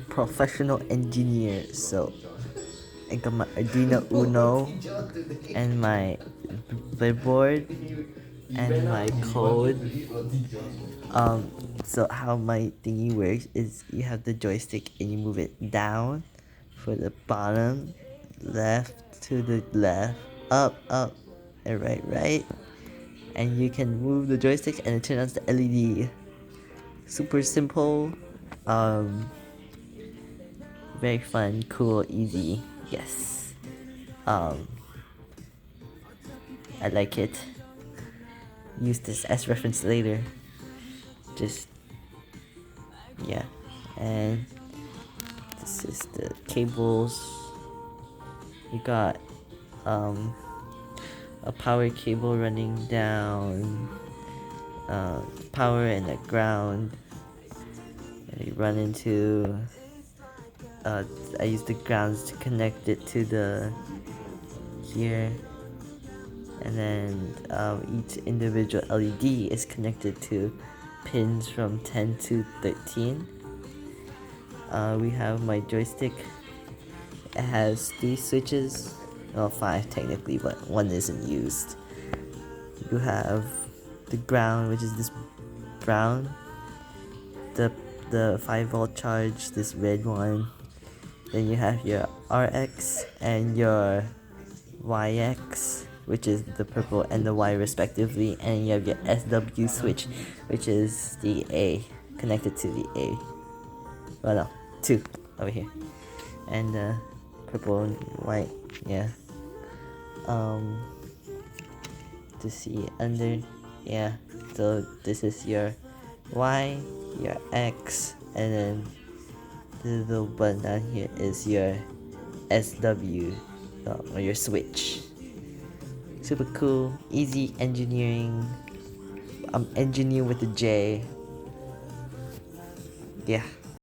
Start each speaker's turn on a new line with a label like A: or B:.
A: professional engineer. So I got my Arduino Uno and my breadboard and my code. So how my thingy works is you have the joystick and you move it down for the bottom, left to the left, up, and right, and you can move the joystick and it turns on the LED. Super simple, very fun, cool, easy. Yes. I like it. Use this as reference later. Just yeah, and this is the cables. You got a power cable running down, power and a ground. And you run into I use the grounds to connect it to the here, and then each individual LED is connected to pins from 10 to 13. We have my joystick. It has 3 switches, well 5 technically, but one isn't used. You have the ground, which is this brown, the 5-volt charge, this red one. Then you have your RX and your YX, which is the purple and the Y respectively, and you have your SW switch, which is the A, connected to the A. Well, no, 2 over here, and purple and white. Yeah. To see under, yeah. So this is your Y, your X, and then the little button down here is your SW, or your switch. Super cool, easy engineering. I'm engineer with a J. Yeah.